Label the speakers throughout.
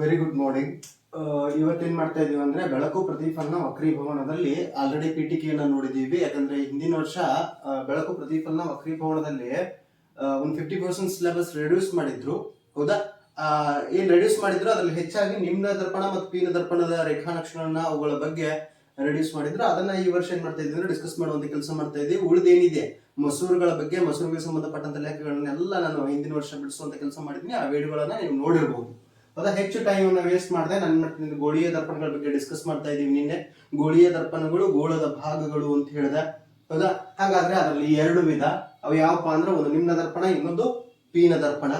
Speaker 1: Very good morning. ಇವತ್ತೇನ್ ಮಾಡ್ತಾ ಇದೀವಿ ಅಂದ್ರೆ ಬೆಳಕು ಪ್ರತಿಫಲನ ವಕ್ರೀಭವನದಲ್ಲಿ ಆಲ್ರೆಡಿ ಪೀಠಿಕೆಯನ್ನ ನೋಡಿದೀವಿ. ಯಾಕಂದ್ರೆ ಹಿಂದಿನ ವರ್ಷ ಬೆಳಕು ಪ್ರತಿಫಲನ ವಕ್ರೀಭವನದಲ್ಲಿ ಒಂದು 50% ಸಿಲೆಬಸ್ ರೆಡ್ಯೂಸ್ ಮಾಡಿದ್ರು. ಹೌದಾ? ಏನ್ ರೆಡ್ಯೂಸ್ ಮಾಡಿದ್ರು ಅದ್ರಲ್ಲಿ ಹೆಚ್ಚಾಗಿ ನಿಮ್ನ ದರ್ಪಣ ಮತ್ತು ಪೀನ ದರ್ಪಣದ ರೇಖಾನಕ್ಷಗಳನ್ನ ಅವುಗಳ ಬಗ್ಗೆ ರೆಡ್ಯೂಸ್ ಮಾಡಿದ್ರು. ಅದನ್ನ ಈ ವರ್ಷ ಏನ್ ಮಾಡ್ತಾ ಇದ್ದೀವಿ ಡಿಸ್ಕಸ್ ಮಾಡುವಂತ ಕೆಲಸ ಮಾಡ್ತಾ ಇದ್ದೀವಿ. ಉಳಿದೇನಿದೆ ಮಸೂರುಗಳ ಬಗ್ಗೆ, ಮಸೂರಿಗೆ ಸಂಬಂಧಪಟ್ಟಂತ ಲೇಖಗಳನ್ನೆಲ್ಲ ನಾನು ಹಿಂದಿನ ವರ್ಷ ಬಿಡಿಸುವಂತ ಕೆಲಸ ಮಾಡಿದ್ದೀನಿ. ಆ ವಿಡಿಯೋಗಳನ್ನ ನೀವು ನೋಡಿರ್ಬಹುದು. ಹೌದಾ? ಹೆಚ್ಚು ಟೈಮ್ ಅನ್ನ ವೇಸ್ಟ್ ಮಾಡಿದೆ. ನಾನು ಗೋಳೀಯ ದರ್ಪಣಗಳ ಬಗ್ಗೆ ಡಿಸ್ಕಸ್ ಮಾಡ್ತಾ ಇದೀವಿ. ನಿನ್ನೆ ಗೋಳೀಯ ದರ್ಪಣಗಳು ಗೋಳದ ಭಾಗಗಳು ಅಂತ ಹೇಳಿದೆ. ಹೌದಾ? ಹಾಗಾದ್ರೆ ಅದರಲ್ಲಿ ಎರಡು ವಿಧ. ಅವು ಯಾವಪ್ಪ ಅಂದ್ರೆ ಒಂದು ನಿಮ್ನ ದರ್ಪಣ, ಇನ್ನೊಂದು ಪೀನ ದರ್ಪಣ.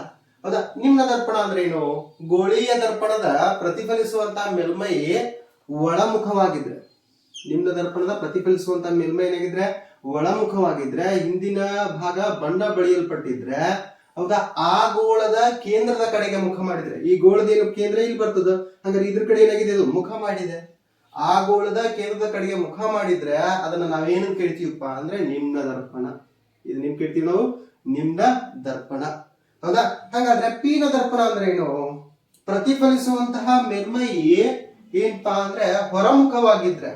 Speaker 1: ಹೌದಾ? ನಿಮ್ನ ದರ್ಪಣ ಅಂದ್ರೆ ಏನು? ಗೋಳೀಯ ದರ್ಪಣದ ಪ್ರತಿಫಲಿಸುವಂತಹ ಮೇಲ್ಮೈ ಒಳಮುಖವಾಗಿದ್ರೆ, ನಿಮ್ನ ದರ್ಪಣದ ಪ್ರತಿಫಲಿಸುವಂತ ಮೇಲ್ಮೈ ಏನಾಗಿದ್ರೆ ಒಳಮುಖವಾಗಿದ್ರೆ, ಹಿಂದಿನ ಭಾಗ ಬಣ್ಣ ಬಳಿಯಲ್ಪಟ್ಟಿದ್ರೆ, ಹೌದಾ, ಆ ಗೋಳದ ಕೇಂದ್ರದ ಕಡೆಗೆ ಮುಖ ಮಾಡಿದ್ರೆ, ಈ ಗೋಳದ ಏನು ಕೇಂದ್ರ ಇಲ್ಲಿ ಬರ್ತದ, ಹಾಗಾದ್ರೆ ಇದ್ರ ಕಡೆ ಏನಾಗಿದೆ, ಇದು ಮುಖ ಮಾಡಿದೆ. ಆ ಗೋಳದ ಕೇಂದ್ರದ ಕಡೆಗೆ ಮುಖ ಮಾಡಿದ್ರೆ ಅದನ್ನ ನಾವೇನಂತ ಕೇಳ್ತೀವಪ್ಪ ಅಂದ್ರೆ ನಿಮ್ನ ದರ್ಪಣ. ಇದು ನಿಮ್ ಕೇಳ್ತೀವಿ ನಾವು ನಿಮ್ನ ದರ್ಪಣ. ಹೌದಾ? ಹಾಗಾದ್ರೆ ಪೀನ ದರ್ಪಣ ಅಂದ್ರೆ ಏನು? ಪ್ರತಿಫಲಿಸುವಂತಹ ಮೇಲ್ಮೈ ಏನಪ್ಪಾ ಅಂದ್ರೆ ಹೊರಮುಖವಾಗಿದ್ರೆ,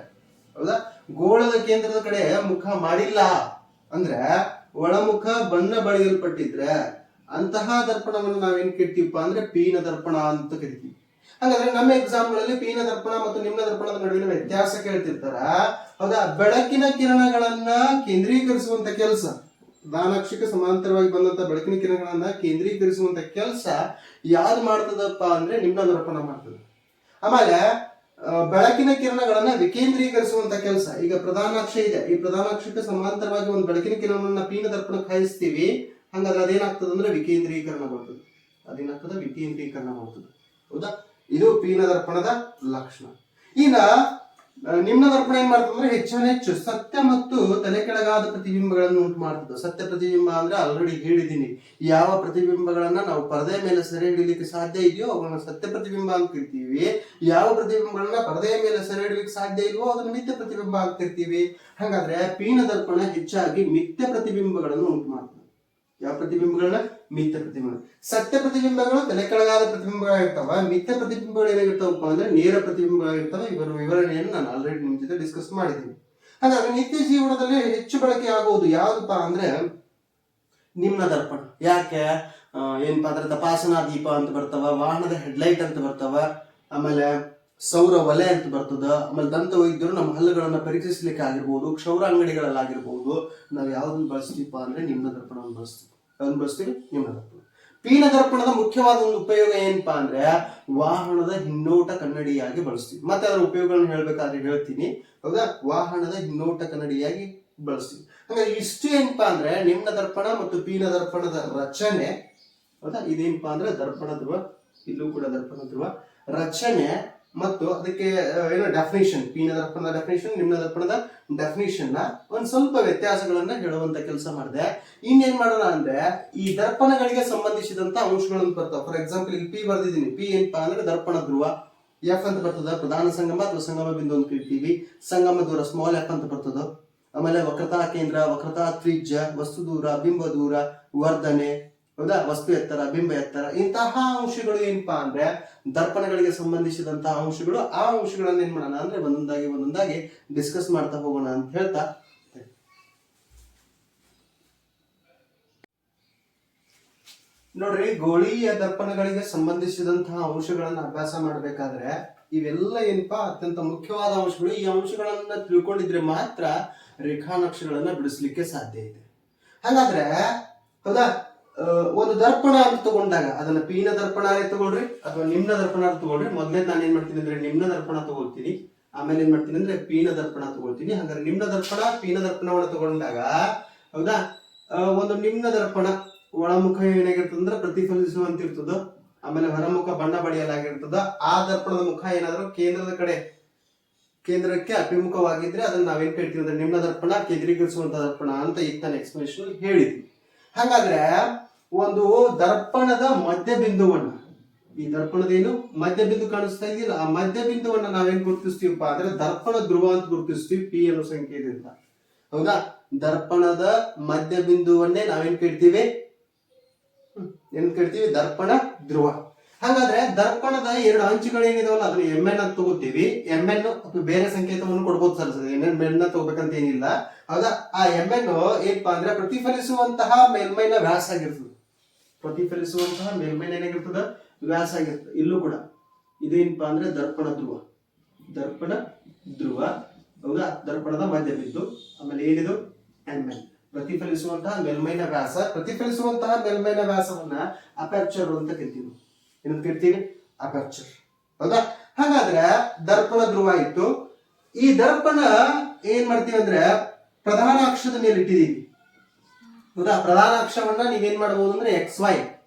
Speaker 1: ಹೌದಾ, ಗೋಳದ ಕೇಂದ್ರದ ಕಡೆ ಮುಖ ಮಾಡಿಲ್ಲ ಅಂದ್ರೆ, ಒಳಮುಖ ಬಣ್ಣ ಬಳಿಯಲ್ಪಟ್ಟಿದ್ರೆ ಅಂತಹ ದರ್ಪಣವನ್ನು ನಾವೇನ್ ಕೇಳ್ತೀವಪ್ಪ ಅಂದ್ರೆ ಪೀನ ದರ್ಪಣ ಅಂತ ಕರಿತೀವಿ. ಹಾಗಾದ್ರೆ ನಮ್ಮ ಎಕ್ಸಾಮ್ ಗಳಲ್ಲಿ ಪೀನ ದರ್ಪಣ ಮತ್ತು ನಿಮ್ನ ದರ್ಪಣದ ನಡುವಿನ ವ್ಯತ್ಯಾಸ ಕೇಳ್ತಿರ್ತಾರ. ಹೌದಾ? ಬೆಳಕಿನ ಕಿರಣಗಳನ್ನ ಕೇಂದ್ರೀಕರಿಸುವಂತ ಕೆಲಸ, ಪ್ರಧಾನಾಕ್ಷಕ್ಕೆ ಸಮಾಂತರವಾಗಿ ಬಂದಂತ ಬೆಳಕಿನ ಕಿರಣಗಳನ್ನ ಕೇಂದ್ರೀಕರಿಸುವಂತ ಕೆಲಸ ಯಾವ್ದು ಮಾಡ್ತದಪ್ಪ ಅಂದ್ರೆ ನಿಮ್ನ ದರ್ಪಣ ಮಾಡ್ತದೆ. ಆಮೇಲೆ ಬೆಳಕಿನ ಕಿರಣಗಳನ್ನ ವಿಕೇಂದ್ರೀಕರಿಸುವಂತ ಕೆಲಸ, ಈಗ ಪ್ರಧಾನಾಕ್ಷ ಇದೆ, ಈ ಪ್ರಧಾನಾಕ್ಷಕ್ಕೆ ಸಮಾಂತರವಾಗಿ ಒಂದು ಬೆಳಕಿನ ಕಿರಣವನ್ನ ಪೀನ ದರ್ಪಣಕ್ಕೆ ಹಾಯಿಸ್ತೀವಿ. ಹಂಗಾದ್ರೆ ಅದೇನಾಗ್ತದೆ ಅಂದ್ರೆ ವಿಕೇಂದ್ರೀಕರಣಗೊಳ್ತದೆ. ಅದೇನಾಗ್ತದೆ? ವಿಕೇಂದ್ರೀಕರಣಗೊಳ್ತದೆ. ಹೌದಾ? ಇದು ಪೀನ ದರ್ಪಣದ ಲಕ್ಷಣ. ಈಗ ನಿಮ್ನ ದರ್ಪಣ ಏನ್ ಮಾಡ್ತದಂದ್ರೆ ಹೆಚ್ಚು ಸತ್ಯ ಮತ್ತು ತಲೆ ಕೆಳಗಾದ ಪ್ರತಿಬಿಂಬಗಳನ್ನು ಉಂಟು ಮಾಡ್ತದೆ. ಸತ್ಯ ಪ್ರತಿಬಿಂಬ ಅಂದ್ರೆ ಆಲ್ರೆಡಿ ಹೇಳಿದೀನಿ, ಯಾವ ಪ್ರತಿಬಿಂಬಗಳನ್ನ ನಾವು ಪರದೆಯ ಮೇಲೆ ಸೆರೆ ಹಿಡಿಲಿಕ್ಕೆ ಸಾಧ್ಯ ಇದೆಯೋ ಅವುಗಳನ್ನ ಸತ್ಯ ಪ್ರತಿಬಿಂಬ ಅಂತ ಕರಿತೀವಿ. ಯಾವ ಪ್ರತಿಬಿಂಬಗಳನ್ನ ಪರದೆಯ ಮೇಲೆ ಸೆರೆ ಹಿಡಿಲಿಕ್ಕೆ ಸಾಧ್ಯ ಇಲ್ವೋ ಅದನ್ನ ಮಿಥ್ಯ ಪ್ರತಿಬಿಂಬ ಅಂತ ಕರಿತೀವಿ. ಹಾಗಾದ್ರೆ ಪೀನ ದರ್ಪಣ ಹೆಚ್ಚಾಗಿ ಮಿಥ್ಯ ಪ್ರತಿಬಿಂಬಗಳನ್ನು ಉಂಟು ಮಾಡ್ತದೆ. ಯಾವ ಪ್ರತಿಬಿಂಬಗಳನ್ನ? ಮಿಥ್ಯ ಪ್ರತಿಬಿಂಬ. ಸತ್ಯ ಪ್ರತಿಬಿಂಬಗಳು ತಲೆ ಕೆಳಗಾದ ಪ್ರತಿಬಿಂಬಗಳಾಗಿರ್ತಾವ. ಮಿಥ್ಯ ಪ್ರತಿಬಿಂಬಗಳು ಏನಾಗಿರ್ತಾವಪ್ಪ ಅಂದ್ರೆ ನೇರ ಪ್ರತಿಬಿಂಬಗಳಾಗಿರ್ತಾವ. ಇವರ ವಿವರಣೆಯನ್ನು ನಾನು ಆಲ್ರೆಡಿ ನಿಮ್ ಜೊತೆ ಡಿಸ್ಕಸ್ ಮಾಡಿದ್ದೀನಿ. ಹಾಗಾದ್ರೆ ನಿತ್ಯ ಜೀವನದಲ್ಲಿ ಹೆಚ್ಚು ಬಳಕೆ ಆಗುವುದು ಯಾವ್ದಪ್ಪ ಅಂದ್ರೆ ನಿಮ್ನ ದರ್ಪಣ. ಯಾಕೆ? ಏನಪ್ಪಾ ಅಂದ್ರೆ ತಪಾಸಣಾ ದೀಪ ಅಂತ ಬರ್ತಾವ, ವಾಹನದ ಹೆಡ್ಲೈಟ್ ಅಂತ ಬರ್ತಾವ, ಆಮೇಲೆ ಸೌರ ಒಲೆ ಅಂತ ಬರ್ತದ, ಆಮೇಲೆ ದಂತ ವೈದ್ಯರು ನಮ್ಮ ಹಲ್ಲುಗಳನ್ನ ಪರೀಕ್ಷಿಸ್ಲಿಕ್ಕೆ ಆಗಿರ್ಬೋದು, ಕ್ಷೌರ ಅಂಗಡಿಗಳಲ್ಲಾಗಿರ್ಬೋದು, ನಾವು ಯಾವ್ದನ್ನ ಬಳಸ್ತೀವಪ್ಪ ಅಂದ್ರೆ ನಿಮ್ನ ದರ್ಪಣವನ್ನು ಬಳಸ್ತೀವಿ. ಯಾವ್ದನ್ನ ಬಳಸ್ತೀವಿ? ನಿಮ್ನ ದರ್ಪಣ. ಪೀನ ದರ್ಪಣದ ಮುಖ್ಯವಾದ ಒಂದು ಉಪಯೋಗ ಏನಪ್ಪಾ ಅಂದ್ರೆ ವಾಹನದ ಹಿನ್ನೋಟ ಕನ್ನಡಿಯಾಗಿ ಬಳಸ್ತೀವಿ. ಮತ್ತೆ ಅದರ ಉಪಯೋಗಗಳನ್ನು ಹೇಳ್ಬೇಕಾದ್ರೆ ಹೇಳ್ತೀನಿ. ಹೌದಾ? ವಾಹನದ ಹಿನ್ನೋಟ ಕನ್ನಡಿಯಾಗಿ ಬಳಸ್ತೀವಿ. ಹಾಗಾಗಿ ಇಷ್ಟು ಏನಪ್ಪಾ ಅಂದ್ರೆ ನಿಮ್ನ ದರ್ಪಣ ಮತ್ತು ಪೀನ ದರ್ಪಣದ ರಚನೆ. ಹೌದಾ? ಇದೇನಪ್ಪಾ ಅಂದ್ರೆ ದರ್ಪಣ ಧ್ರುವ, ಇಲ್ಲೂ ಕೂಡ ದರ್ಪಣ ಧ್ರುವ ರಚನೆ ಮತ್ತು ಅದಕ್ಕೆ ಏನೋ ಡೆಫಿನೇಷನ್, ಪೀನ ದರ್ಪಣದ ಡೆಫಿನೇಷನ್, ನಿಮ್ನ ದರ್ಪಣದ ಡೆಫಿನೇಷನ್ ನ ಒಂದ್ ಸ್ವಲ್ಪ ವ್ಯತ್ಯಾಸಗಳನ್ನ ಹೇಳುವಂತ ಕೆಲಸ ಮಾಡಿದೆ. ಇನ್ನೇನ್ ಮಾಡೋಣ ಅಂದ್ರೆ ಈ ದರ್ಪಣಗಳಿಗೆ ಸಂಬಂಧಿಸಿದಂತ ಅಂಶಗಳನ್ನು ಬರ್ತಾವ. ಫಾರ್ ಎಕ್ಸಾಂಪಲ್ ಇಲ್ಲಿ ಪಿ ಬರ್ದಿದ್ದೀನಿ. ಪಿ ಏನಪ್ಪಾ ಅಂದ್ರೆ ದರ್ಪಣ ಧ್ರುವ. ಎಫ್ ಅಂತ ಬರ್ತದ ಪ್ರಧಾನ ಸಂಗಮ ಅಥವಾ ಸಂಗಮ ಬಿಂದು ಅಂತ ಕರಿತೀವಿ. ಸಂಗಮ ದೂರ ಸ್ಮಾಲ್ ಎಫ್ ಅಂತ ಬರ್ತದ. ಆಮೇಲೆ ವಕ್ರತಾ ಕೇಂದ್ರ, ವಕ್ರತಾ ತ್ರಿಜ್ಯ, ವಸ್ತು ದೂರ, ಬಿಂಬ ದೂರ, ವರ್ಧನೆ, ಹೌದಾ, ವಸ್ತು ಎತ್ತರ, ಬಿಂಬ ಎತ್ತರ, ಇಂತಹ ಅಂಶಗಳು ಏನಪ್ಪಾ ಅಂದ್ರೆ ದರ್ಪಣಗಳಿಗೆ ಸಂಬಂಧಿಸಿದಂತಹ ಅಂಶಗಳು. ಆ ಅಂಶಗಳನ್ನ ಏನ್ ಮಾಡೋಣ ಅಂದ್ರೆ ಒಂದೊಂದಾಗಿ ಡಿಸ್ಕಸ್ ಮಾಡ್ತಾ ಹೋಗೋಣ ಅಂತ ಹೇಳ್ತಾ, ನೋಡ್ರಿ, ಗೋಳೀಯ ದರ್ಪಣಗಳಿಗೆ ಸಂಬಂಧಿಸಿದಂತಹ ಅಂಶಗಳನ್ನ ಅಭ್ಯಾಸ ಮಾಡ್ಬೇಕಾದ್ರೆ ಇವೆಲ್ಲ ಏನಪ್ಪಾ ಅತ್ಯಂತ ಮುಖ್ಯವಾದ ಅಂಶಗಳು. ಈ ಅಂಶಗಳನ್ನ ತಿಳ್ಕೊಂಡಿದ್ರೆ ಮಾತ್ರ ರೇಖಾನಕ್ಷಗಳನ್ನ ಬಿಡಿಸ್ಲಿಕ್ಕೆ ಸಾಧ್ಯ ಇದೆ. ಹಾಗಾದ್ರೆ ಹೌದಾ, ಒಂದು ದರ್ಪಣ ಅಂತ ತಗೊಂಡಾಗ ಅದನ್ನ ಪೀನ ದರ್ಪಣ ತಗೊಳ್ರಿ ಅಥವಾ ನಿಮ್ನ ದರ್ಪಣ ತಗೊಳ್ರಿ. ಮೊದಲೇ ನಾನು ಏನ್ ಮಾಡ್ತೀನಿ ಅಂದ್ರೆ ನಿಮ್ನ ದರ್ಪಣ ತಗೊಳ್ತೀನಿ, ಆಮೇಲೆ ಏನ್ ಮಾಡ್ತೀನಿ ಅಂದ್ರೆ ಪೀನ ದರ್ಪಣ ತಗೊಳ್ತೀನಿ. ಹಾಗಾದ್ರೆ ನಿಮ್ನ ದರ್ಪಣ ಪೀನ ದರ್ಪಣವನ್ನು ತಗೊಂಡಾಗ, ಹೌದಾ, ಒಂದು ನಿಮ್ನ ದರ್ಪಣ ಒಳಮುಖ ಏನಾಗಿರ್ತದ ಅಂದ್ರೆ ಪ್ರತಿಫಲಿಸುವಂತ ಇರ್ತದ, ಆಮೇಲೆ ಹೊರಮುಖ ಬಣ್ಣ ಬಳಿಯಲಾಗಿರ್ತದ. ಆ ದರ್ಪಣದ ಮುಖ ಏನಾದ್ರೂ ಕೇಂದ್ರಕ್ಕೆ ಅಭಿಮುಖವಾಗಿದ್ರೆ ಅದನ್ನ ನಾವೇನ್ ಕೇಳ್ತೀವಿ ಅಂದ್ರೆ ನಿಮ್ನ ದರ್ಪಣ, ಕೇಂದ್ರೀಕರಿಸುವಂತ ದರ್ಪಣ ಅಂತ ಈಗ ನಾನು ಎಕ್ಸ್ಪ್ಲನೇಷನ್ ಹೇಳಿದ್ವಿ. ಹಾಗಾದ್ರೆ ಒಂದು ದರ್ಪಣದ ಮಧ್ಯ ಬಿಂದುವನ್ನ, ಈ ದರ್ಪಣದ ಏನು ಮಧ್ಯ ಬಿಂದು ಕಾಣಿಸ್ತಾ ಇದೆಯಲ್ಲ, ಆ ಮಧ್ಯ ಬಿಂದುವನ್ನ ನಾವೇನ್ ಗುರುತಿಸ್ತೀವಪ್ಪ ಅಂದ್ರೆ ದರ್ಪಣ ಧ್ರುವ ಅಂತ ಗುರುತಿಸ್ತೀವಿ ಪಿ ಅನ್ನೋ ಸಂಖ್ಯೆಯಿಂದ. ಹೌದಾ? ದರ್ಪಣದ ಮಧ್ಯ ಬಿಂದುವನ್ನೇ ನಾವೇನ್ ಕೇಳ್ತೀವಿ? ದರ್ಪಣ ಧ್ರುವ. ಹಾಗಾದ್ರೆ ದರ್ಪಣದ ಎರಡು ಅಂಚುಗಳು ಏನಿದಾವಲ್ಲ ಅದನ್ನ ಎಂ ಎನ್ ಅಂತ ತಗೋತೀವಿ. ಎಂ ಎನ್ ಬೇರೆ ಸಂಕೇತವನ್ನು ಕೊಡ್ಬೋದು ಸರ್, ಎನ್ ತಗೋಬೇಕಂತ ಏನಿಲ್ಲ. ಹೌದಾ, ಆ ಎಂ ಎನ್ ಏನಪ್ಪಾ ಅಂದ್ರೆ ಪ್ರತಿಫಲಿಸುವಂತಹ ಮೇಲ್ಮೈನ ವ್ಯಾಸ ಆಗಿರ್ತದೆ. ಪ್ರತಿಫಲಿಸುವಂತಹ ಮೇಲ್ಮೈನ ಏನಾಗಿರ್ತದ, ವ್ಯಾಸ ಆಗಿರ್ತದೆ. ಇಲ್ಲೂ ಕೂಡ ಇದೇನಪ್ಪಾ ಅಂದ್ರೆ ದರ್ಪಣ ಧ್ರುವ. ದರ್ಪಣ ಧ್ರುವ, ಹೌದಾ, ದರ್ಪಣದ ಮಧ್ಯ ಬಿಂದು. ಆಮೇಲೆ ಏನಿದು ಎಂ ಎನ್, ಪ್ರತಿಫಲಿಸುವಂತಹ ಮೇಲ್ಮೈನ ವ್ಯಾಸ. ಪ್ರತಿಫಲಿಸುವಂತಹ ಮೇಲ್ಮೈನ ವ್ಯಾಸವನ್ನ ಅಪರ್ಚರ್ ಅಂತ ಕರಿತೀವಿ. ಏನಂತ ಕರಿತೀವಿ? ಅಪರ್ಚರ್. ಹೌದಾ, ಹಾಗಾದ್ರೆ ದರ್ಪಣ ಧ್ರುವ ಇತ್ತು. ಈ ದರ್ಪಣ ಏನ್ ಮಾಡ್ತೀವಿ ಅಂದ್ರೆ ಪ್ರಧಾನ ಅಕ್ಷದ ಮೇಲೆ ಇಟ್ಟಿದೀವಿ. ಹೌದಾ, ಪ್ರಧಾನ ಅಕ್ಷವನ್ನ ನೀವೇನ್ ಮಾಡಬಹುದು ಅಂದ್ರೆ ಎಕ್ಸ್ ವೈ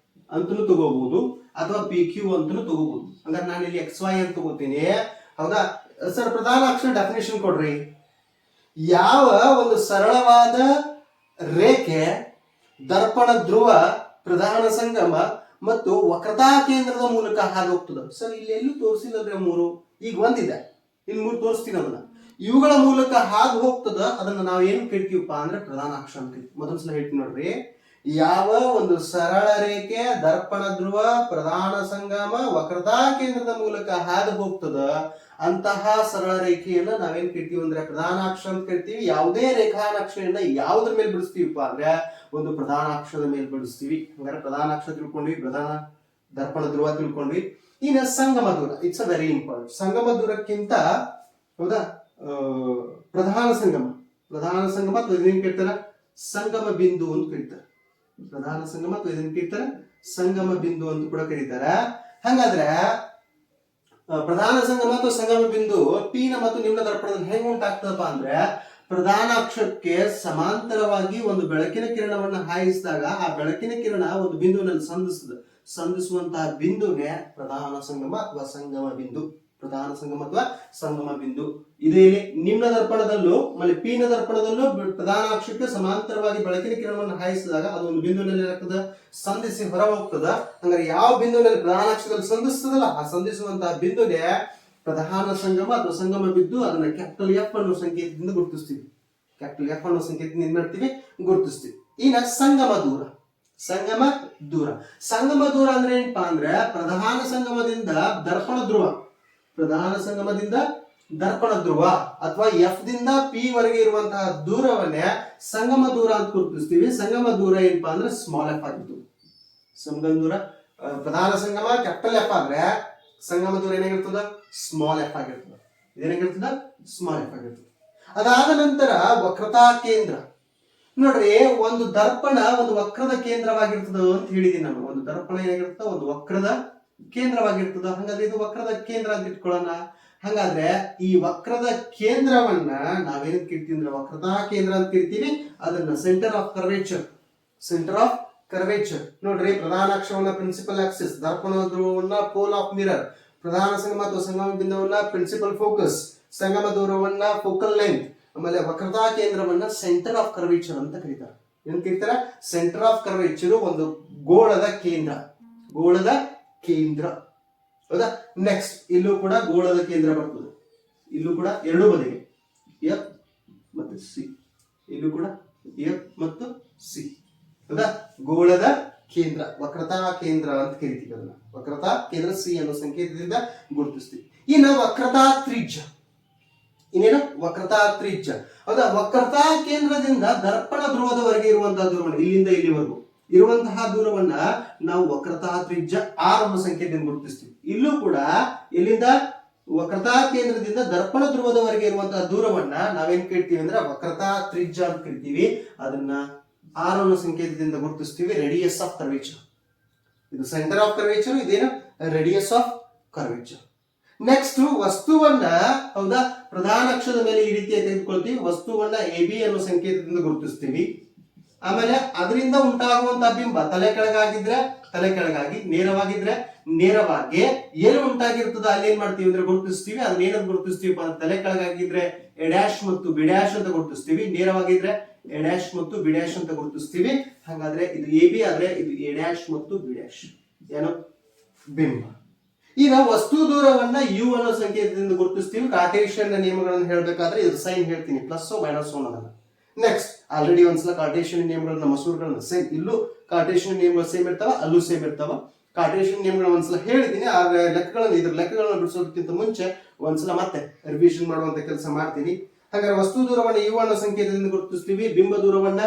Speaker 1: ಅಂತಲೂ ತಗೋಬಹುದು ಅಥವಾ ಪಿ ಕ್ಯೂ ಅಂತಲೂ ತಗೋಬಹುದು. ಹಂಗಾರೆ ನಾನು ಇಲ್ಲಿ ಎಕ್ಸ್ ವೈ ಅಂತ ತಗೋತೀನಿ. ಹೌದಾ ಸರ್, ಪ್ರಧಾನ ಅಕ್ಷ ಡೆಫಿನೇಷನ್ ಕೊಡ್ರಿ. ಯಾವ ಒಂದು ಸರಳವಾದ ರೇಖೆ ದರ್ಪಣ ಧ್ರುವ, ಪ್ರಧಾನ ಸಂಗಮ ಮತ್ತು ವಕ್ರತಾ ಕೇಂದ್ರದ ಮೂಲಕ ಹಾದು ಹೋಗ್ತದ. ಸರ್ ಇಲ್ಲಿ ಎಲ್ಲೂ ತೋರಿಸಿಲ್ಲದ್ರೆ ಮೂರು, ಈಗ ಒಂದಿದೆ, ಇಲ್ಲಿ ಮೂರು ತೋರಿಸ್ತೀನಿ. ಅದನ್ನ ಇವುಗಳ ಮೂಲಕ ಹಾದು ಹೋಗ್ತದ. ಅದನ್ನ ನಾವು ಏನ್ ಕರಿತೀವಪ್ಪ ಅಂದ್ರೆ ಪ್ರಧಾನ ಅಕ್ಷ ಅಂತ ಕರಿತೀವಿ. ಮೊದಲ ಹೇಳ್ತೀನಿ ನೋಡ್ರಿ. ಯಾವ ಒಂದು ಸರಳ ರೇಖೆ ದರ್ಪಣ ಧ್ರುವ, ಪ್ರಧಾನ ಸಂಗಮ, ವಕ್ರತಾ ಕೇಂದ್ರದ ಮೂಲಕ ಹಾದು ಹೋಗ್ತದ, ಅಂತಹ ಸರಳ ರೇಖೆಯನ್ನ ನಾವೇನ್ ಕರಿತೀವಿ ಅಂದ್ರೆ ಪ್ರಧಾನ ಅಕ್ಷ ಅಂತ ಕರಿತೀವಿ. ಯಾವುದೇ ರೇಖಾನಕ್ಷೆಯನ್ನ ಯಾವುದ್ರ ಮೇಲೆ ಬಿಡಿಸ್ತೀವಪ್ಪ ಅಂದ್ರೆ ಒಂದು ಪ್ರಧಾನ ಅಕ್ಷದ ಮೇಲೆ ಬಿಡಿಸ್ತೀವಿ. ಹಂಗಾರೆ ಪ್ರಧಾನ ಅಕ್ಷ ತಿಳ್ಕೊಂಡ್ವಿ, ಪ್ರಧಾನ ದರ್ಪಣ ಧ್ರುವ ತಿಳ್ಕೊಂಡ್ವಿ. ಇನ್ನು ಸಂಗಮ ದೂರ, ಇಟ್ಸ್ ಅ ವೆರಿ ಇಂಪಾರ್ಟೆಂಟ್. ಸಂಗಮ ದೂರಕ್ಕಿಂತ ಹೌದಾ ಪ್ರಧಾನ ಸಂಗಮ ಅಥವಾ ಇದನ್ನ ಕರೀತಾರ ಸಂಗಮ ಬಿಂದು ಅಂತ ಕರೀತಾರೆ. ಪ್ರಧಾನ ಸಂಗಮ ಅಥವಾ ಇದನ್ನ ಕರೀತಾರ ಸಂಗಮ ಬಿಂದು ಅಂತ ಕೂಡ ಕರೀತಾರ. ಹಾಗಾದ್ರೆ ಪ್ರಧಾನ ಸಂಗಮ ಅಥವಾ ಸಂಗಮ ಬಿಂದು ಪೀನ ಮತ್ತು ನಿಮ್ನ ದರ್ಪಣದಲ್ಲಿ ಹೆಂಗ್ ಉಂಟಾಗ್ತದಪ್ಪ ಅಂದ್ರೆ ಪ್ರಧಾನ ಅಕ್ಷಕ್ಕೆ ಸಮಾಂತರವಾಗಿ ಒಂದು ಬೆಳಕಿನ ಕಿರಣವನ್ನ ಹಾಯಿಸಿದಾಗ ಆ ಬೆಳಕಿನ ಕಿರಣ ಒಂದು ಬಿಂದುವಿನಲ್ಲಿ ಸಂಧಿಸುವಂತಹ ಬಿಂದುನೇ ಪ್ರಧಾನ ಸಂಗಮ ಅಥವಾ ಸಂಗಮ ಬಿಂದು. ಪ್ರಧಾನ ಸಂಗಮ ಅಥವಾ ಸಂಗಮ ಬಿಂದು ಇದೇ ನಿಮ್ನ ದರ್ಪಣದಲ್ಲೂ ಆಮೇಲೆ ಪೀನ ದರ್ಪಣದಲ್ಲೂ ಪ್ರಧಾನ ಅಕ್ಷಕ್ಕೆ ಸಮಾಂತರವಾಗಿ ಬೆಳಕಿನ ಕಿರಣವನ್ನು ಹಾಯಿಸಿದಾಗ ಅದು ಒಂದು ಬಿಂದುವಿನಲ್ಲಿ ಏನಾಗ್ತದ, ಸಂಧಿಸಿ ಹೊರ ಹೋಗ್ತದ. ಹಂಗಾರೆ ಯಾವ ಬಿಂದುವಿನಲ್ಲಿ ಪ್ರಧಾನ ಅಕ್ಷದಲ್ಲಿ ಸಂಧಿಸ್ತದಲ್ಲ ಆ ಸಂಧಿಸುವಂತಹ ಬಿಂದುನೇ ಪ್ರಧಾನ ಸಂಗಮ ಅಥವಾ ಸಂಗಮ ಬಿಂದು. ಅದನ್ನ ಕ್ಯಾಪಿಟಲ್ ಎಫ್ ಅನ್ನೋ ಸಂಕೇತದಿಂದ ಗುರುತಿಸ್ತೀವಿ. ಕ್ಯಾಪಿಟಲ್ ಎಫ್ ಅನ್ನೋ ಸಂಕೇತದಿಂದ ಏನ್ ಮಾಡ್ತೀವಿ, ಗುರುತಿಸ್ತೀವಿ. ಇನ್ನ ಸಂಗಮ ದೂರ. ಸಂಗಮ ದೂರ ಅಂದ್ರೆ ಏನಪ್ಪಾ ಅಂದ್ರೆ ಪ್ರಧಾನ ಸಂಗಮದಿಂದ ದರ್ಪಣ ಧ್ರುವ, ಪ್ರಧಾನ ಸಂಗಮದಿಂದ ದರ್ಪಣ ಧ್ರುವ ಅಥವಾ ಎಫ್ ದಿಂದ ಪಿ ವರೆಗೆ ಇರುವಂತಹ ದೂರವನ್ನೇ ಸಂಗಮ ದೂರ ಅಂತ ಗುರುತಿಸ್ತೀವಿ. ಸಂಗಮ ದೂರ ಏನಪ್ಪಾ ಅಂದ್ರೆ ಸ್ಮಾಲ್ ಎಫ್ ಆಗಿತ್ತು. ಸಂಗಮ ದೂರ ಪ್ರಧಾನ ಸಂಗಮ ಕ್ಯಾಪಿಟಲ್ ಎಫ್ ಆದ್ರೆ ಸಂಗಮ ದೂರ ಏನಾಗಿರ್ತದ, ಸ್ಮಾಲ್ ಎಫ್ ಆಗಿರ್ತದ. ಇದೇನಾಗಿರ್ತದ, ಸ್ಮಾಲ್ ಎಫ್ ಆಗಿರ್ತದ. ಅದಾದ ನಂತರ ವಕ್ರತಾ ಕೇಂದ್ರ. ನೋಡ್ರಿ, ಒಂದು ದರ್ಪಣ ಒಂದು ವಕ್ರದ ಕೇಂದ್ರವಾಗಿರ್ತದ ಅಂತ ಹೇಳಿದೀನಿ ನಾನು. ಒಂದು ದರ್ಪಣ ಏನಾಗಿರ್ತದ, ಒಂದು ವಕ್ರದ ಕೇಂದ್ರವಾಗಿರ್ತದ. ಹಾಗಾದ್ರೆ ಇದು ವಕ್ರದ ಕೇಂದ್ರ ಅಂತ ಇಟ್ಕೊಳ್ಳೋಣ. ಹಾಗಾದ್ರೆ ಈ ವಕ್ರದ ಕೇಂದ್ರವನ್ನ ನಾವೇನ್ ಕರಿತೀವಿ ಅಂದ್ರೆ ವಕ್ರತಾ ಕೇಂದ್ರ ಅಂತ ಕರಿತೀವಿ. ಅದನ್ನ ಸೆಂಟರ್ ಆಫ್ ಕರ್ವೇಚರ್. ನೋಡ್ರಿ, ಪ್ರಧಾನ ಅಕ್ಷವನ್ನ ಪ್ರಿನ್ಸಿಪಲ್ ಆಕ್ಸಿಸ್, ದರ್ಪಣ ಧ್ರುವವನ್ನ ಪೋಲ್ ಆಫ್ ಮಿರರ್, ಪ್ರಧಾನ ಸಂಗಮ ಅಥವಾ ಸಂಗಮ ಬಿಂದುವನ್ನ ಪ್ರಿನ್ಸಿಪಲ್ ಫೋಕಸ್, ಸಂಗಮ ದೂರವನ್ನ ಫೋಕಲ್ ಲೆಂತ್, ಆಮೇಲೆ ವಕ್ರತಾ ಕೇಂದ್ರವನ್ನ ಸೆಂಟರ್ ಆಫ್ ಕರ್ವೇಚರ್ ಅಂತ ಕರೀತಾರೆ. ಏನ್ ಕರೀತಾರ, ಸೆಂಟರ್ ಆಫ್ ಕರ್ವೇಚರ್, ಒಂದು ಗೋಳದ ಕೇಂದ್ರ. ಹೌದಾ, ನೆಕ್ಸ್ಟ್ ಇಲ್ಲೂ ಕೂಡ ಗೋಳದ ಕೇಂದ್ರ ಬರ್ತದೆ. ಇಲ್ಲೂ ಕೂಡ ಎರಡು ಬದಿಗೆ ಎಫ್ ಮತ್ತು ಸಿ, ಇಲ್ಲೂ ಕೂಡ ಎಫ್ ಮತ್ತು ಸಿ. ಹೌದಾ, ಗೋಳದ ಕೇಂದ್ರ, ವಕ್ರತಾ ಕೇಂದ್ರ ಅಂತ ಕರಿತೀವಿ. ಅದನ್ನ ವಕ್ರತಾ ಕೇಂದ್ರ ಸಿ ಅನ್ನೋ ಸಂಕೇತದಿಂದ ಗುರುತಿಸ್ತೀವಿ. ಇನ್ನು ವಕ್ರತಾ ತ್ರಿಜ್ಯ. ಇನ್ನೇನು ವಕ್ರತಾ ತ್ರಿಜ್ಯ. ಹೌದಾ, ವಕ್ರತಾ ಕೇಂದ್ರದಿಂದ ದರ್ಪಣ ಧ್ರುವದವರೆಗೆ ಇರುವಂತಹ ದೂರವನ್ನು, ಇಲ್ಲಿಂದ ಇಲ್ಲಿವರೆಗೂ ಇರುವಂತಹ ದೂರವನ್ನ ನಾವು ವಕ್ರತಾ ತ್ರಿಜ್ಯ ಆರ್ ಅನ್ನೋ ಸಂಕೇತದಿಂದ ಗುರುತಿಸ್ತೀವಿ. ಇಲ್ಲೂ ಕೂಡ ಇಲ್ಲಿಂದ ವಕ್ರತಾ ಕೇಂದ್ರದಿಂದ ದರ್ಪಣ ಧ್ರುವದವರೆಗೆ ಇರುವಂತಹ ದೂರವನ್ನ ನಾವೇನ್ ಕರಿತೀವಿ ಅಂದ್ರೆ ವಕ್ರತಾ ತ್ರಿಜ್ಯ ಅಂತ ಕರಿತೀವಿ. ಅದನ್ನ ಆರ್ ಅನ್ನೋ ಸಂಕೇತದಿಂದ ಗುರುತಿಸ್ತೀವಿ. Radius of curvature. ಇದು ಸೆಂಟರ್ ಆಫ್ ಕರ್ವೇಚರ್, ಇದೇನು ರೇಡಿಯಸ್ ಆಫ್ ಕರ್ವೇಚರ್. ನೆಕ್ಸ್ಟ್ ವಸ್ತುವನ್ನ, ಹೌದಾ, ಪ್ರಧಾನ ಅಕ್ಷದ ಮೇಲೆ ಈ ರೀತಿಯಾಗಿ ತೆಗೆದುಕೊಳ್ತೀವಿ. ವಸ್ತುವನ್ನ ಎ ಬಿ ಅನ್ನೋ ಸಂಕೇತದಿಂದ ಗುರುತಿಸ್ತೀವಿ. ಆಮೇಲೆ ಅದರಿಂದ ಉಂಟಾಗುವಂತಹ ಬಿಂಬ ತಲೆ ಕೆಳಗಾಗಿದ್ರೆ ತಲೆ ಕೆಳಗಾಗಿ, ನೇರವಾಗಿದ್ರೆ ನೇರವಾಗಿ, ಏನು ಉಂಟಾಗಿರ್ತದ ಅಲ್ಲಿ ಏನ್ ಮಾಡ್ತೀವಿ ಅಂದ್ರೆ ಗುರುತಿಸ್ತೀವಿ. ಅದನ್ನ ಏನಂತ ಗುರುತಿಸ್ತೀವಿ, ತಲೆ ಕೆಳಗಾಗಿದ್ರೆ ಎ ಡ್ಯಾಶ್ ಮತ್ತು ಬಿ ಡ್ಯಾಶ್ ಅಂತ ಗುರುತಿಸ್ತೀವಿ. ನೇರವಾಗಿದ್ರೆ ಎ ಡ್ಯಾಶ್ ಮತ್ತು ಬಿ ಡ್ಯಾಶ್ ಅಂತ ಗುರುತಿಸ್ತೀವಿ. ಹಾಗಾದ್ರೆ ಇದು ಎ ಬಿ ಆದ್ರೆ ಇದು ಎ ಡ್ಯಾಶ್ ಮತ್ತು ಬಿ ಡ್ಯಾಶ್, ಏನು ಬಿಂಬ. ಈಗ ವಸ್ತು ದೂರವನ್ನ ಯು ಅನ್ನೋ ಸಂಕೇತದಿಂದ ಗುರುತಿಸ್ತೀವಿ. ಕಾರ್ಟೇಶಿಯನ್ ನಿಯಮಗಳನ್ನು ಹೇಳ್ಬೇಕಾದ್ರೆ ಇದು ಸೈನ್ ಹೇಳ್ತೀನಿ, ಪ್ಲಸ್ ಮೈನಸ್ ಅನ್ನೋದನ್ನ. ನೆಕ್ಸ್ಟ್ ಆಲ್ರೆಡಿ ಒಂದ್ಸಲ ಕಾರ್ಟೇಶಿಯನ್ ನಿಯಮಗಳನ್ನ ಮಸೂರುಗಳನ್ನ ಸೇಮ್, ಇಲ್ಲೂ ಕಾರ್ಟೇಶಿಯನ್ ನಿಯಮಗಳು ಸೇಮ್ ಇರ್ತಾವ, ಅಲ್ಲೂ ಸೇಮ್ ಇರ್ತಾವ. ಕಾರ್ಟೇಶಿಯನ್ ನಿಯಮಗಳನ್ನ ಒಂದ್ಸಲ ಹೇಳಿದ್ದೀನಿ. ಆದ್ರೆ ಇದ್ರ ಲೆಕ್ಕಗಳನ್ನ ಬಿಡಿಸೋದಕ್ಕಿಂತ ಮುಂಚೆ ಒಂದ್ಸಲ ಮತ್ತೆ ರಿವಿಷನ್ ಮಾಡುವಂತ ಕೆಲಸ ಮಾಡ್ತೀನಿ. ಹಾಗಾದ್ರೆ ವಸ್ತು ದೂರವನ್ನ ಯು ಅನ್ನೋ ಸಂಕೇತದಿಂದ ಗುರುತಿಸ್ತೀವಿ, ಬಿಂಬ ದೂರವನ್ನ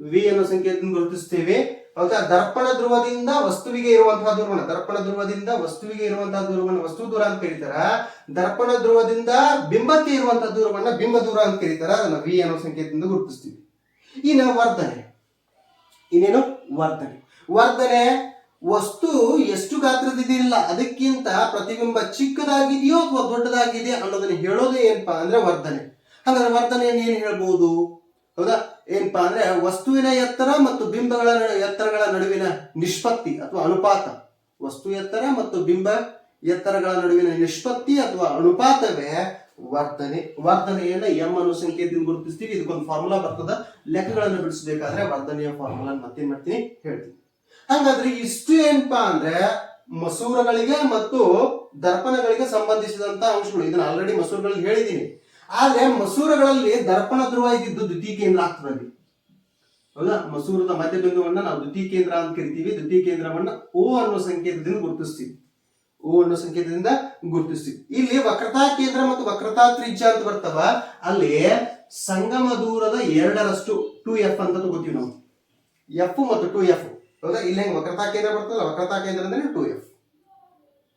Speaker 1: ವಿ ಅನ್ನೋ ಸಂಕೇತದಿಂದ ಗುರುತಿಸ್ತೇವೆ. ಹೌದಾ? ದರ್ಪಣ ಧ್ರುವದಿಂದ ವಸ್ತುವಿಗೆ ಇರುವಂತಹ ದೂರವನ್ನ, ದರ್ಪಣ ಧ್ರುವದಿಂದ ವಸ್ತುವಿಗೆ ಇರುವಂತಹ ದೂರವನ್ನ ವಸ್ತು ದೂರ ಅಂತ ಕರೀತಾರ. ದರ್ಪಣ ಧ್ರುವದಿಂದ ಬಿಂಬಕ್ಕೆ ಇರುವಂತಹ ದೂರವನ್ನ ಬಿಂಬ ದೂರ ಅಂತ ಕರೀತಾರ. ಅದನ್ನ ವಿ ಅನ್ನೋ ಸಂಕೇತದಿಂದ ಗುರುತಿಸ್ತೀವಿ. ಇನ್ನು ವರ್ಧನೆ, ಇನ್ನೇನು ವರ್ಧನೆ ವಸ್ತು ಎಷ್ಟು ಗಾತ್ರದಿದೆಯಿಲ್ಲ ಅದಕ್ಕಿಂತ ಪ್ರತಿಬಿಂಬ ಚಿಕ್ಕದಾಗಿದೆಯೋ ಅಥವಾ ದೊಡ್ಡದಾಗಿದೆ ಅನ್ನೋದನ್ನ ಹೇಳೋದೇ ಏನಪ್ಪಾ ಅಂದ್ರೆ ವರ್ಧನೆ. ಹಾಗಾದ್ರೆ ವರ್ಧನೆಯನ್ನು ಏನ್ ಹೇಳ್ಬಹುದು? ಹೌದಾ? ಏನಪ್ಪಾ ಅಂದ್ರೆ ವಸ್ತುವಿನ ಎತ್ತರ ಮತ್ತು ಬಿಂಬಗಳ ಎತ್ತರಗಳ ನಡುವಿನ ನಿಷ್ಪತ್ತಿ ಅಥವಾ ಅನುಪಾತ, ವಸ್ತು ಎತ್ತರ ಮತ್ತು ಬಿಂಬ ಎತ್ತರಗಳ ನಡುವಿನ ನಿಷ್ಪತ್ತಿ ಅಥವಾ ಅನುಪಾತವೇ ವರ್ಧನೆ. ವರ್ಧನೆಯನ್ನ ಎಂ ಅನ್ನೋ ಸಂಕೇತದಿಂದ ಗುರುತಿಸ್ತೀವಿ. ಇದಕ್ಕೊಂದು ಫಾರ್ಮುಲಾ ಬರ್ತದ. ಲೆಕ್ಕಗಳನ್ನು ಬಿಡಿಸಬೇಕಾದ್ರೆ ವರ್ಧನೆಯ ಫಾರ್ಮುಲಾ ಮತ್ತೇನ್ ಮಾಡ್ತೀನಿ ಹೇಳ್ತೀನಿ. ಹಾಗಾದ್ರೆ ಇಷ್ಟು ಏನಪ್ಪಾ ಅಂದ್ರೆ ಮಸೂರಗಳಿಗೆ ಮತ್ತು ದರ್ಪಣಗಳಿಗೆ ಸಂಬಂಧಿಸಿದಂತ ಅಂಶಗಳು. ಇದನ್ನ ಆಲ್ರೆಡಿ ಮಸೂರಗಳಲ್ಲಿ ಹೇಳಿದ್ದೀನಿ. ಆದ್ರೆ ಮಸೂರಗಳಲ್ಲಿ ದರ್ಪಣ ಧ್ರುವ ಇದ್ದಿದ್ದು ದ್ವಿತೀಯ ಕೇಂದ್ರ ಆಗ್ತದೆ. ಹೌದಾ? ಮಸೂರದ ಮಧ್ಯಬಿಂದುವನ್ನ ನಾವು ದ್ವಿತೀಯ ಕೇಂದ್ರ ಅಂತ ಕರಿತೀವಿ. ದ್ವಿತೀಯ ಕೇಂದ್ರವನ್ನ ಓ ಅನ್ನೋ ಸಂಕೇತದಿಂದ ಗುರುತಿಸ್ತೀವಿ. ಇಲ್ಲಿ ವಕ್ರತಾ ಕೇಂದ್ರ ಮತ್ತು ವಕ್ರತಾ ತ್ರಿಜ್ಯ ಅಂತ ಬರ್ತವ. ಅಲ್ಲಿ ಸಂಗಮ ದೂರದ 2ರಷ್ಟು 2f ಅಂತ ತಗೋತೀವಿ ನಾವು. ಎಫ್ ಮತ್ತು 2f. ಹೌದಾ? ಇಲ್ಲಿ ಹೆಂಗ್ ವಕ್ರತಾ ಕೇಂದ್ರ ಬರ್ತದಲ್ಲ, ವಕ್ರತಾ ಕೇಂದ್ರ ಅಂದ್ರೆ 2f.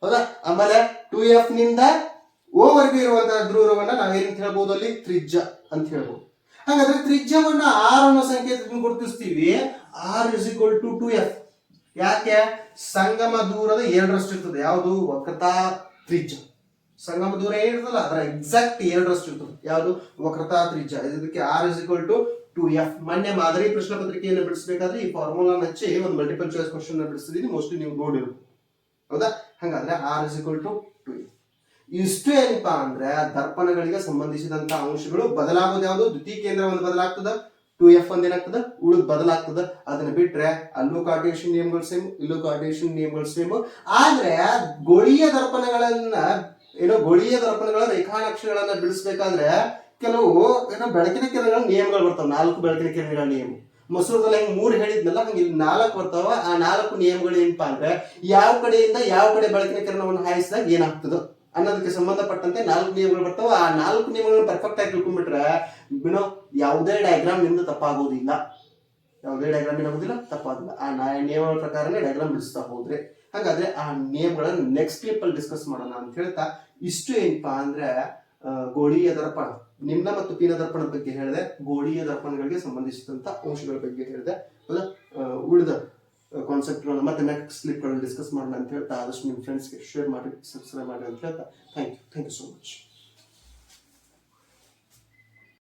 Speaker 1: ಹೌದಾ? ಆಮೇಲೆ 2f ನಿಂದ ಓ ವರೆಗೂ ಇರುವಂತಹ ದೂರವನ್ನ ನಾವೇನಂತ ಹೇಳ್ಬೋದು? ಅಲ್ಲಿ ತ್ರಿಜ್ಯ ಅಂತ ಹೇಳ್ಬೋದು. ಹಾಗಾದ್ರೆ ತ್ರಿಜ್ಯವನ್ನ ಆರ್ ಅನ್ನೋ ಸಂಕೇತದಿಂದ ಗುರುತಿಸ್ತೀವಿ. r = 2f. ಯಾಕೆ? ಸಂಗಮ ದೂರದ 2ರಷ್ಟು ಇರ್ತದೆ. ಯಾವುದು? ವಕ್ರತಾ ತ್ರಿಜ್ಯ. ಸಂಗಮ ದೂರ ಏನಿರ್ತದಲ್ಲ ಅದರ ಎಕ್ಸಾಕ್ಟ್ 2ರಷ್ಟು ಇರ್ತದೆ. ಯಾವುದು? ವಕ್ರತಾ ತ್ರಿಜ್ಯ. ಇದಕ್ಕೆ r = 2f. ಮೊನ್ನೆ ಮಾದರಿ ಪ್ರಶ್ನೆ ಪತ್ರಿಕೆಯನ್ನು ಬಿಡಿಸಬೇಕಾದ್ರೆ ಈ ಫಾರ್ಮುಲಾ ಹಚ್ಚಿ ಒಂದು ಮಲ್ಟಿಪಲ್ ಚಾಯ್ಸ್ ಕ್ವಶನ್ ಬಿಡಿಸಿದೀನಿ. ಮೋಸ್ಟ್ಲಿ ನೀವು ನೋಡಿರ್ಬೋದು. ಹೌದಾ? ಹಾಗಾದ್ರೆ r = 2f. ಇಷ್ಟು ಏನಪ್ಪಾ ಅಂದ್ರೆ ದರ್ಪಣಗಳಿಗೆ ಸಂಬಂಧಿಸಿದಂತ ಅಂಶಗಳು. ಬದಲಾಗೋದು ಯಾವುದು? ದ್ವಿತೀಯ ಕೇಂದ್ರ ಒಂದು ಬದಲಾಗ್ತದ, 2f ಒಂದೇನಾಗ್ತದ, ಉಳಿದ್ ಬದಲಾಗ್ತದ. ಅದನ್ನ ಬಿಟ್ರೆ ಅಲ್ಲೂ ಕಾರ್ಟೇಶಿಯನ್ ನಿಯಮಗಳು ಸೇಮ್, ಇಲ್ಲೂ ಕಾರ್ಟೇಶಿಯನ್ ನಿಯಮಗಳು ಸೇಮ್. ಆದ್ರೆ ಗೋಳೀಯ ದರ್ಪಣಗಳನ್ನ ಗೋಳೀಯ ದರ್ಪಣಗಳ ರೇಖಾನಕ್ಷೆಗಳನ್ನ ಬಿಡಿಸ್ಬೇಕಾದ್ರೆ ಕೆಲವು ಬೆಳಕಿನ ಕಿರಣಗಳ ನಿಯಮಗಳು ಬರ್ತಾವ. 4 ಬೆಳಕಿನ ಕಿರಣಗಳ ನಿಯಮ. ಮಸೂರದಲ್ಲಿ ಹೆಂಗ್ 3 ಹೇಳಿದ್ನಲ್ಲ, ಹಂಗೆ ಇಲ್ಲಿ 4 ಬರ್ತಾವ. ಆ 4 ನಿಯಮಗಳು ಏನಪ್ಪಾ ಅಂದ್ರೆ ಯಾವ ಕಡೆಯಿಂದ ಯಾವ ಕಡೆ ಬೆಳಕಿನ ಕಿರಣವನ್ನು ಹಾಯಿಸಿದಾಗ ಏನಾಗ್ತದ ಅನ್ನೋದಕ್ಕೆ ಸಂಬಂಧಪಟ್ಟಂತೆ 4 ನಿಯಮಗಳು ಬರ್ತಾವ. ಆ 4 ನಿಯಮಗಳನ್ನ ಪರ್ಫೆಕ್ಟ್ ಆಗಿ ತಿಳ್ಕೊಂಡ್ಬಿಟ್ರೆ ಯಾವುದೇ ಡಯಾಗ್ರಾಮ್ ನಿಂದ ತಪ್ಪಾಗೋದಿಲ್ಲ. ತಪ್ಪಾಗೋದಿಲ್ಲ. ಆ ನಿಯಮಗಳ ಪ್ರಕಾರನೇ ಡಯಾಗ್ರಾಮ್ ಬಿಡಿಸ್ತಾ ಹೋದ್ರೆ. ಹಾಗಾದ್ರೆ ಆ ನಿಯಮಗಳನ್ನ ನೆಕ್ಸ್ಟ್ ಕ್ಲಿಪ್ ಅಲ್ಲಿ ಡಿಸ್ಕಸ್ ಮಾಡೋಣ ಅಂತ ಹೇಳ್ತಾ, ಇಷ್ಟು ಏನಪ್ಪಾ ಅಂದ್ರೆ ಗೋಳೀಯ ದರ್ಪಣ, ನಿಮ್ನ ಮತ್ತು ಪೀನ ದರ್ಪಣದ ಬಗ್ಗೆ ಹೇಳಿದೆ. ಗೋಳೀಯ ದರ್ಪಣಗಳಿಗೆ ಸಂಬಂಧಿಸಿದಂತ ಅಂಶಗಳ ಬಗ್ಗೆ ಹೇಳಿದೆ. ಉಳಿದ ಕಾನ್ಸೆಪ್ಟ್ಗಳನ್ನು ಮತ್ತೆ ನೆಕ್ಸ್ಟ್ ಕ್ಲಿಪ್ಗಳಲ್ಲಿ ಡಿಸ್ಕಸ್ ಮಾಡೋಣ ಅಂತ ಹೇಳ್ತಾ, ಆದಷ್ಟು ನಿಮ್ಮ ಫ್ರೆಂಡ್ಸ್ಗೆ ಶೇರ್ ಮಾಡಿ, ಸಬ್ಸ್ಕ್ರೈಬ್ ಮಾಡಿ ಅಂತ ಹೇಳ್ತಾ, ಥ್ಯಾಂಕ್ ಯು ಸೋ ಮಚ್.